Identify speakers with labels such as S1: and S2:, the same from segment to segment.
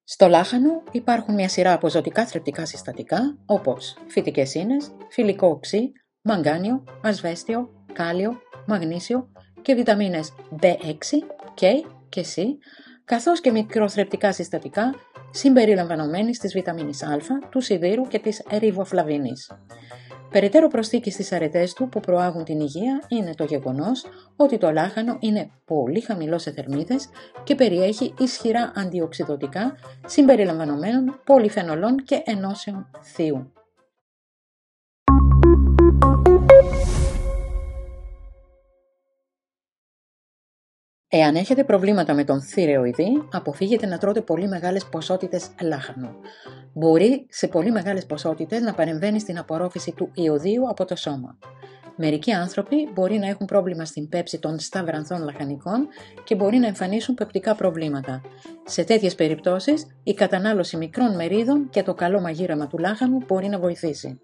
S1: Στο λάχανο υπάρχουν μια σειρά από ζωτικά θρεπτικά συστατικά, όπως φυτικές ίνες, φυλικό οξύ, μαγκάνιο, ασβέστιο, κάλιο, μαγνήσιο και βιταμίνες B6, K και C, καθώς και μικροθρεπτικά συστατικά συμπεριλαμβανομένης της βιταμίνης Α, του σιδήρου και της ριβοφλαβίνης. Περαιτέρω προσθήκη στις αρετές του που προάγουν την υγεία είναι το γεγονός ότι το λάχανο είναι πολύ χαμηλό σε θερμίδες και περιέχει ισχυρά αντιοξυδωτικά συμπεριλαμβανομένων πολυφενολών και ενώσεων θείου. Εάν έχετε προβλήματα με τον θηρεοειδή, αποφύγετε να τρώτε πολύ μεγάλες ποσότητες λάχανο. Μπορεί σε πολύ μεγάλες ποσότητες να παρεμβαίνει στην απορρόφηση του ιωδίου από το σώμα. Μερικοί άνθρωποι μπορεί να έχουν πρόβλημα στην πέψη των σταυρανθών λαχανικών και μπορεί να εμφανίσουν πεπτικά προβλήματα. Σε τέτοιες περιπτώσεις, η κατανάλωση μικρών μερίδων και το καλό μαγείρεμα του λάχανου μπορεί να βοηθήσει.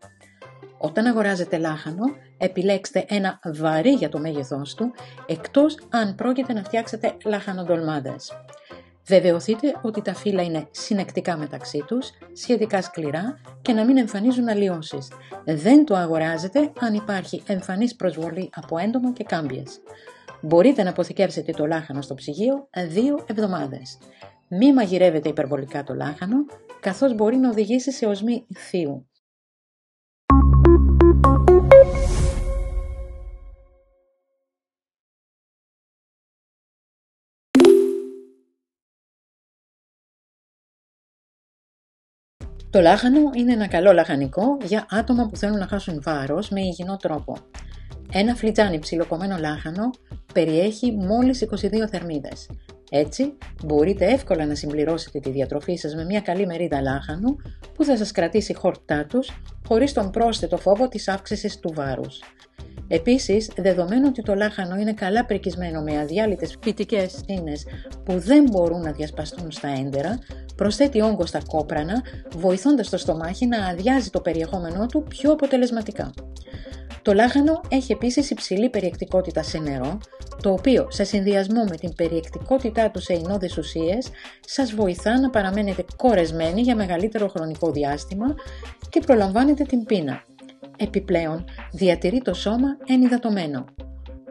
S1: Όταν αγοράζετε λάχανο, επιλέξτε ένα βαρύ για το μέγεθός του, εκτός αν πρόκειται να φτιάξετε λαχανοντολμάδες. Βεβαιωθείτε ότι τα φύλλα είναι συνεκτικά μεταξύ τους, σχετικά σκληρά και να μην εμφανίζουν αλλοιώσεις. Δεν το αγοράζετε αν υπάρχει εμφανής προσβολή από έντομα και κάμπιες. Μπορείτε να αποθηκεύσετε το λάχανο στο ψυγείο 2 εβδομάδες. Μη μαγειρεύετε υπερβολικά το λάχανο, καθώς μπορεί να οδηγήσει σε οσμή θείου. Το λάχανο είναι ένα καλό λαχανικό για άτομα που θέλουν να χάσουν βάρος με υγιεινό τρόπο. Ένα φλιτζάνι ψιλοκομμένο λάχανο περιέχει μόλις 22 θερμίδες. Έτσι, μπορείτε εύκολα να συμπληρώσετε τη διατροφή σας με μια καλή μερίδα λάχανου που θα σας κρατήσει χορτά τους, χωρίς τον πρόσθετο φόβο της αύξησης του βάρους. Επίσης, δεδομένου ότι το λάχανο είναι καλά πρικισμένο με αδιάλυτες φυτικές ίνες που δεν μπορούν να διασπαστούν στα έντερα, προσθέτει όγκο στα κόπρανα, βοηθώντας το στομάχι να αδειάζει το περιεχόμενό του πιο αποτελεσματικά. Το λάχανο έχει επίσης υψηλή περιεκτικότητα σε νερό, το οποίο σε συνδυασμό με την περιεκτικότητά του σε ινώδεις ουσίες σας βοηθά να παραμένετε κορεσμένοι για μεγαλύτερο χρονικό διάστημα και προλαμβάνετε την πείνα. Επιπλέον, διατηρεί το σώμα ενυδατωμένο.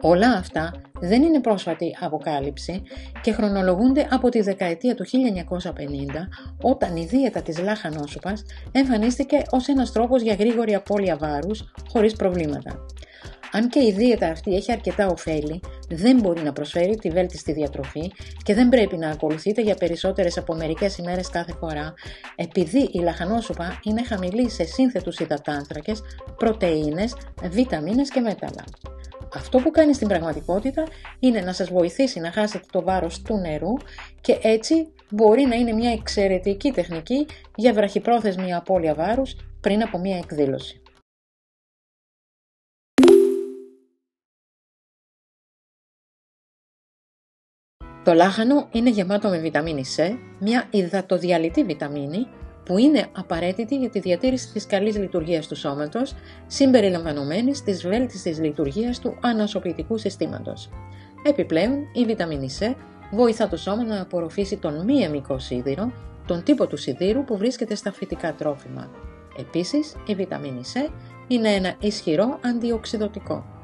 S1: Όλα αυτά δεν είναι πρόσφατη αποκάλυψη και χρονολογούνται από τη δεκαετία του 1950, όταν η δίαιτα της λαχανόσουπας εμφανίστηκε ως ένας τρόπος για γρήγορη απώλεια βάρους χωρίς προβλήματα. Αν και η δίαιτα αυτή έχει αρκετά ωφέλη, δεν μπορεί να προσφέρει τη βέλτιστη διατροφή και δεν πρέπει να ακολουθείτε για περισσότερες από μερικές ημέρες κάθε φορά, επειδή η λαχανόσουπα είναι χαμηλή σε σύνθετους υδατάνθρακες, πρωτεΐνες, βιταμίνες και μέταλλα. Αυτό που κάνει στην πραγματικότητα είναι να σας βοηθήσει να χάσετε το βάρος του νερού και έτσι μπορεί να είναι μια εξαιρετική τεχνική για βραχυπρόθεσμη απώλεια βάρους πριν από μια εκδήλωση. Το λάχανο είναι γεμάτο με βιταμίνη C, μια υδατοδιαλυτή βιταμίνη που είναι απαραίτητη για τη διατήρηση της καλής λειτουργίας του σώματος, συμπεριλαμβανομένης της βέλτιστης λειτουργίας του ανασωπητικού συστήματος. Επιπλέον, η βιταμίνη C βοηθά το σώμα να απορροφήσει τον μη αιμικό σίδηρο, τον τύπο του σιδήρου που βρίσκεται στα φυτικά τρόφιμα. Επίσης, η βιταμίνη C είναι ένα ισχυρό αντιοξυδωτικό.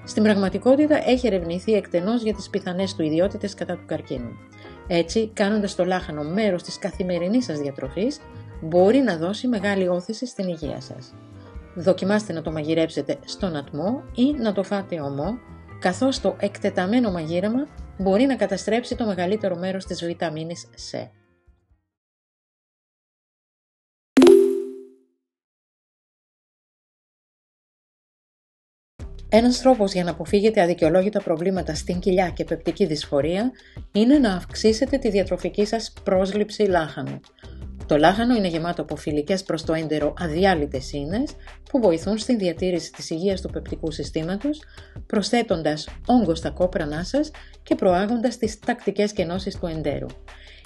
S1: Στην πραγματικότητα έχει ερευνηθεί εκτενώς για τις πιθανές του ιδιότητες κατά του καρκίνου. Έτσι, κάνοντας το λάχανο μέρος της καθημερινής σας διατροφής, μπορεί να δώσει μεγάλη όθηση στην υγεία σας. Δοκιμάστε να το μαγειρέψετε στον ατμό ή να το φάτε ομό, καθώς το εκτεταμένο μαγείρεμα μπορεί να καταστρέψει το μεγαλύτερο μέρος της βιταμίνης C. Ένας τρόπος για να αποφύγετε αδικαιολόγητα προβλήματα στην κοιλιά και πεπτική δυσφορία είναι να αυξήσετε τη διατροφική σας πρόσληψη λάχανου. Το λάχανο είναι γεμάτο από φιλικές προς το έντερο αδιάλυτες ίνες που βοηθούν στην διατήρηση της υγείας του πεπτικού συστήματος, προσθέτοντας όγκο στα κόπρανά σας και προάγοντας τις τακτικές κενώσεις του εντέρου.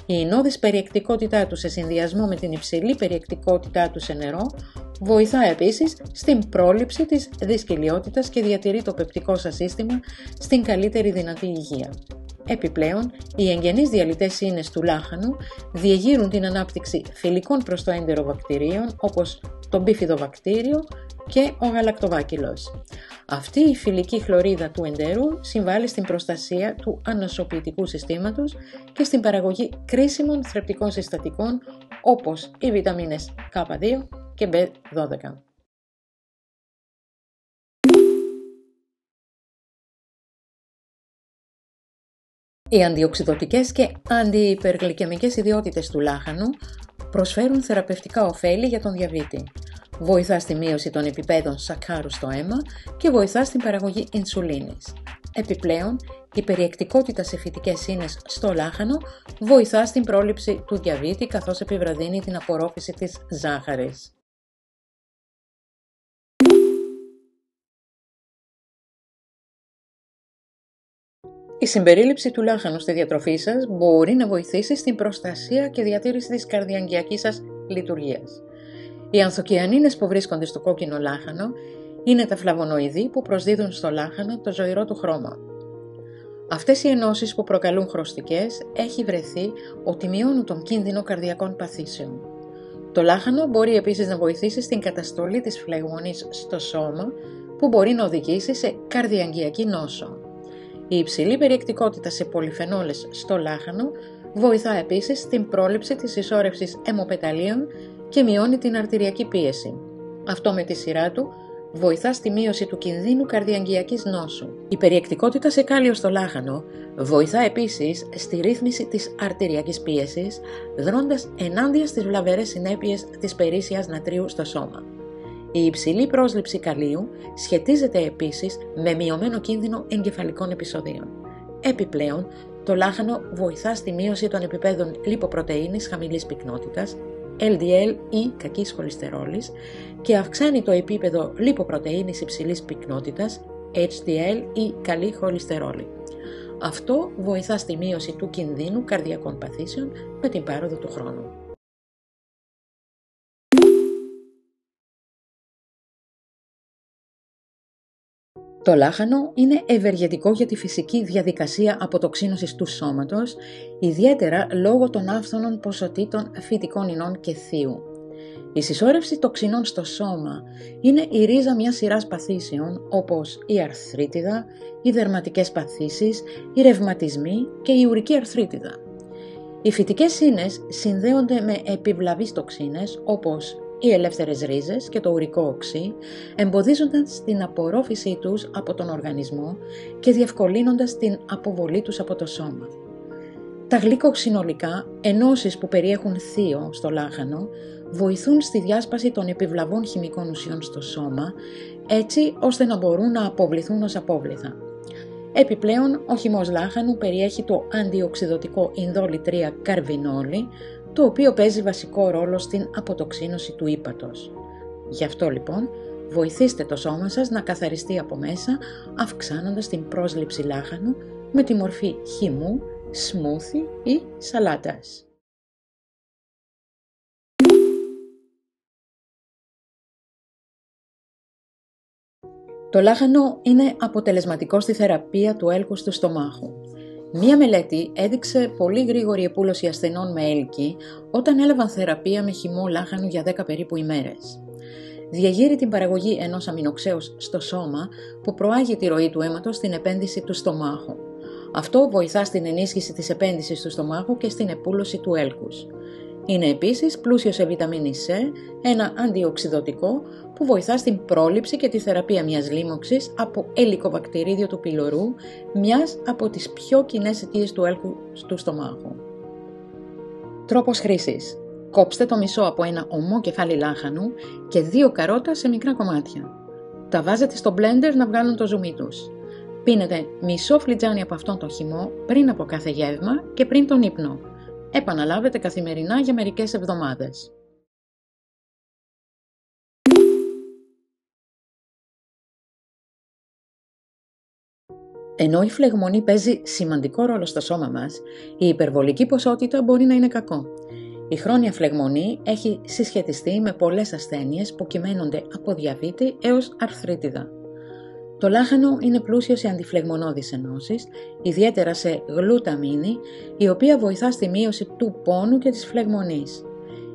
S1: Η ινώδης περιεκτικότητά του σε συνδυασμό με την υψηλή περιεκτικότητά του σε νερό βοηθά επίσης στην πρόληψη της δυσκολιότητας και διατηρεί το πεπτικό σας σύστημα στην καλύτερη δυνατή υγεία. Επιπλέον, οι εγγενείς διαλυτές ίνες του λάχανου διεγείρουν την ανάπτυξη φιλικών προς το έντερο βακτηρίων όπως το μπίφιδοβακτήριο και ο γαλακτοβάκυλος. Αυτή η φιλική χλωρίδα του εντέρου συμβάλλει στην προστασία του ανοσοποιητικού συστήματος και στην παραγωγή κρίσιμων θρεπτικών συστατικών όπως οι βιταμίνες K2 και B12. Οι αντιοξυδωτικές και αντιυπεργλυκαιμικές ιδιότητες του λάχανου προσφέρουν θεραπευτικά ωφέλη για τον διαβήτη. Βοηθά στη μείωση των επιπέδων σακχάρου στο αίμα και βοηθά στην παραγωγή ινσουλίνης. Επιπλέον, η περιεκτικότητα σε φυτικές ίνες στο λάχανο βοηθά στην πρόληψη του διαβήτη καθώς επιβραδύνει την απορρόφηση της ζάχαρης. Η συμπερίληψη του λάχανου στη διατροφή σας μπορεί να βοηθήσει στην προστασία και διατήρηση της καρδιαγγειακής σας λειτουργίας. Οι ανθοκιανίνες που βρίσκονται στο κόκκινο λάχανο είναι τα φλαβονοειδή που προσδίδουν στο λάχανο το ζωηρό του χρώμα. Αυτές οι ενώσεις που προκαλούν χρωστικές έχει βρεθεί ότι μειώνουν τον κίνδυνο καρδιακών παθήσεων. Το λάχανο μπορεί επίσης να βοηθήσει στην καταστολή της φλεγμονής στο σώμα που μπορεί να οδηγήσει σε καρδιαγγειακή νόσο. Η υψηλή περιεκτικότητα σε πολυφενόλες στο λάχανο βοηθά επίσης στην πρόληψη της συσσόρευσης αιμοπεταλίων και μειώνει την αρτηριακή πίεση. Αυτό με τη σειρά του βοηθά στη μείωση του κινδύνου καρδιαγγειακής νόσου. Η περιεκτικότητα σε κάλιο στο λάχανο βοηθά επίσης στη ρύθμιση της αρτηριακής πίεσης, δρώντας ενάντια στις βλαβερές συνέπειες της περίσσιας νατρίου στο σώμα. Η υψηλή πρόσληψη καλίου σχετίζεται επίσης με μειωμένο κίνδυνο εγκεφαλικών επεισοδίων. Επιπλέον, το λάχανο βοηθά στη μείωση των επιπέδων λιποπρωτεΐνης χαμηλής πυκνότητας, LDL ή κακής χολυστερόλης και αυξάνει το επίπεδο λιποπρωτεΐνης υψηλής πυκνότητας, HDL ή καλή χολυστερόλη. Αυτό βοηθά στη μείωση του κινδύνου καρδιακών παθήσεων με την πάροδο του χρόνου. Το λάχανο είναι ευεργετικό για τη φυσική διαδικασία αποτοξίνωσης του σώματος, ιδιαίτερα λόγω των άφθονων ποσοτήτων φυτικών ινών και θείου. Η συσσόρευση τοξινών στο σώμα είναι η ρίζα μιας σειράς παθήσεων όπως η αρθρίτιδα, οι δερματικές παθήσεις, οι ρευματισμοί και η ουρική αρθρίτιδα. Οι φυτικές ίνες συνδέονται με επιβλαβείς τοξίνες όπως οι ελεύθερες ρίζες και το ουρικό οξύ, εμποδίζοντας την απορρόφησή τους από τον οργανισμό και διευκολύνοντας την αποβολή τους από το σώμα. Τα γλυκοξινολικά, ενώσεις που περιέχουν θείο στο λάχανο, βοηθούν στη διάσπαση των επιβλαβών χημικών ουσιών στο σώμα, έτσι ώστε να μπορούν να αποβληθούν ως απόβλητα. Επιπλέον, ο χυμός λάχανου περιέχει το αντιοξυδωτικό ινδόλι 3 καρβινόλι, το οποίο παίζει βασικό ρόλο στην αποτοξίνωση του ύπατος. Γι' αυτό λοιπόν, βοηθήστε το σώμα σας να καθαριστεί από μέσα, αυξάνοντας την πρόσληψη λάχανου με τη μορφή χυμού, σμούθι ή σαλάτας. Το λάχανο είναι αποτελεσματικό στη θεραπεία του έλκους του στομάχου. Μία μελέτη έδειξε πολύ γρήγορη επούλωση ασθενών με έλκη όταν έλαβαν θεραπεία με χυμό λάχανου για 10 περίπου ημέρες. Διαγείρει την παραγωγή ενός αμινοξέως στο σώμα που προάγει τη ροή του αίματος στην επένδυση του στομάχου. Αυτό βοηθά στην ενίσχυση της επένδυσης του στομάχου και στην επούλωση του έλκους. Είναι επίσης πλούσιο σε βιταμίνη C, ένα αντιοξυδωτικό που βοηθά στην πρόληψη και τη θεραπεία μιας λίμωξης από ελικοβακτηρίδιο του πυλωρού, μιας από τις πιο κοινές αιτίες του έλκου του στομάχου. Τρόπος χρήσης. Κόψτε το μισό από ένα ομό κεφάλι λάχανου και 2 καρότα σε μικρά κομμάτια. Τα βάζετε στο μπλέντερ να βγάλουν το ζουμί τους. Πίνετε μισό φλιτζάνι από αυτόν τον χυμό πριν από κάθε γεύμα και πριν τον ύπνο. Επαναλάβετε καθημερινά για μερικές εβδομάδες. Ενώ η φλεγμονή παίζει σημαντικό ρόλο στο σώμα μας, η υπερβολική ποσότητα μπορεί να είναι κακό. Η χρόνια φλεγμονή έχει συσχετιστεί με πολλές ασθένειες που κυμαίνονται από διαβήτη έως αρθρίτιδα. Το λάχανο είναι πλούσιο σε αντιφλεγμονώδεις ενώσεις, ιδιαίτερα σε γλουταμίνη, η οποία βοηθά στη μείωση του πόνου και της φλεγμονής.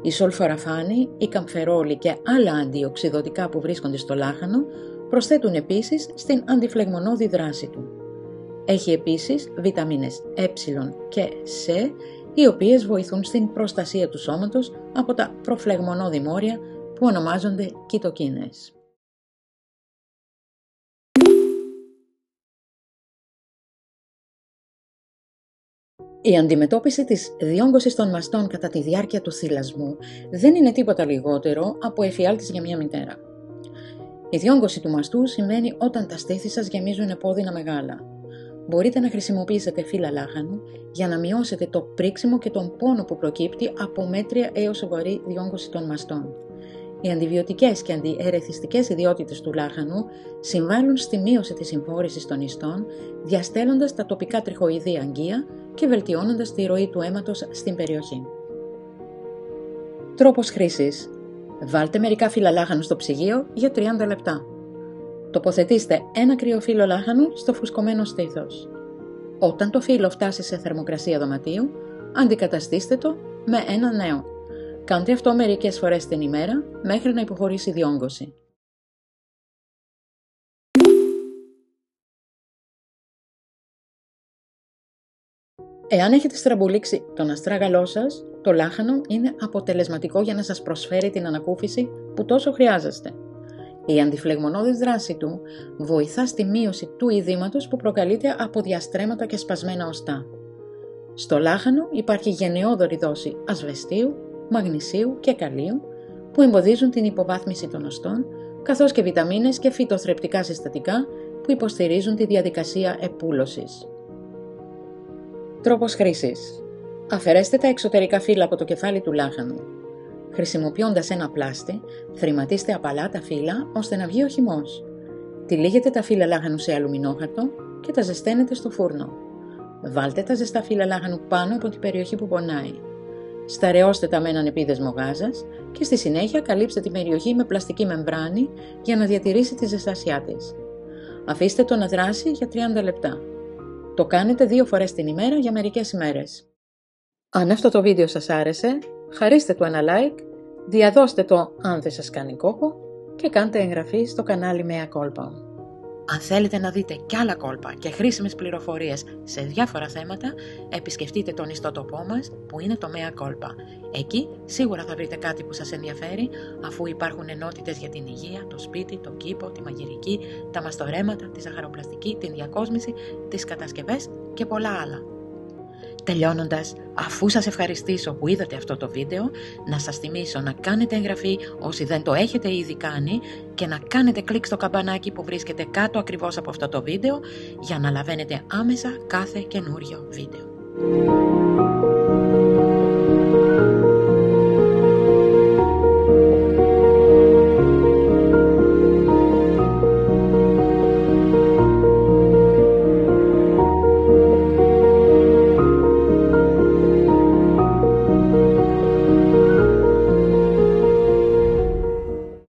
S1: Η σολφοραφάνη, η καμφερόλη και άλλα αντιοξυδωτικά που βρίσκονται στο λάχανο προσθέτουν επίσης στην αντιφλεγμονώδη δράση του. Έχει επίσης βιταμίνες Ε και Σ, οι οποίες βοηθούν στην προστασία του σώματος από τα προφλεγμονώδη μόρια που ονομάζονται κιτοκίνες. Η αντιμετώπιση της διόγκωσης των μαστών κατά τη διάρκεια του θυλασμού δεν είναι τίποτα λιγότερο από εφιάλτης για μια μητέρα. Η διόγκωση του μαστού σημαίνει όταν τα στήθη σας γεμίζουν επώδυνα μεγάλα. Μπορείτε να χρησιμοποιήσετε φύλλα λάχανου για να μειώσετε το πρίξιμο και τον πόνο που προκύπτει από μέτρια έως σοβαρή διόγκωση των μαστών. Οι αντιβιωτικές και αντιερεθιστικές ιδιότητες του λάχανου συμβάλλουν στη μείωση της συμφόρησης των ιστών, διαστέλλοντας τα τοπικά τριχοειδή αγγεία και βελτιώνοντας τη ροή του αίματος στην περιοχή. Τρόπος χρήσης. Βάλτε μερικά φύλλα λάχανου στο ψυγείο για 30 λεπτά. Τοποθετήστε ένα κρύο φύλλο λάχανου στο φουσκωμένο στήθος. Όταν το φύλλο φτάσει σε θερμοκρασία δωματίου, αντικαταστήστε το με ένα νέο. Κάντε αυτό μερικές φορές την ημέρα μέχρι να υποχωρήσει η διόγκωση. Εάν έχετε στραμπουλήξει τον αστράγαλό σας, το λάχανο είναι αποτελεσματικό για να σας προσφέρει την ανακούφιση που τόσο χρειάζεστε. Η αντιφλεγμονώδης δράση του βοηθά στη μείωση του ειδήματος που προκαλείται από διαστρέμματα και σπασμένα οστά. Στο λάχανο υπάρχει γενναιόδορη δόση ασβεστίου, μαγνησίου και καλίου που εμποδίζουν την υποβάθμιση των οστών, καθώς και βιταμίνες και φυτοθρεπτικά συστατικά που υποστηρίζουν τη διαδικασία επούλωσης. Τρόπος χρήσης. Αφαιρέστε τα εξωτερικά φύλλα από το κεφάλι του λάχανου. Χρησιμοποιώντας ένα πλάστη, θρηματίστε απαλά τα φύλλα ώστε να βγει ο χυμός. Τυλίγετε τα φύλλα λάχανου σε αλουμινόχαρτο και τα ζεσταίνετε στο φούρνο. Βάλτε τα ζεστά φύλλα λάχανου πάνω από την περιοχή που πονάει. Σταρεώστε τα με έναν επίδεσμο γάζας και στη συνέχεια καλύψτε την περιοχή με πλαστική μεμβράνη για να διατηρήσει τη ζεστασιά της. Αφήστε το να δράσει για 30 λεπτά. Το κάνετε 2 φορές την ημέρα για μερικές ημέρες. Αν αυτό το βίντεο σας άρεσε, χαρίστε του ένα like, διαδώστε το αν δεν σας κάνει κόπο και κάντε εγγραφή στο κανάλι Mea Culpa. Αν θέλετε να δείτε κι άλλα κόλπα και χρήσιμες πληροφορίες σε διάφορα θέματα, επισκεφτείτε τον ιστότοπό μας που είναι το Mea Culpa. Εκεί σίγουρα θα βρείτε κάτι που σας ενδιαφέρει, αφού υπάρχουν ενότητες για την υγεία, το σπίτι, το κήπο, τη μαγειρική, τα μαστορέματα, τη ζαχαροπλαστική, την διακόσμηση, τις κατασκευές και πολλά άλλα. Τελειώνοντας, αφού σας ευχαριστήσω που είδατε αυτό το βίντεο, να σας θυμίσω να κάνετε εγγραφή όσοι δεν το έχετε ήδη κάνει και να κάνετε κλικ στο καμπανάκι που βρίσκεται κάτω ακριβώς από αυτό το βίντεο για να λαβαίνετε άμεσα κάθε καινούριο βίντεο.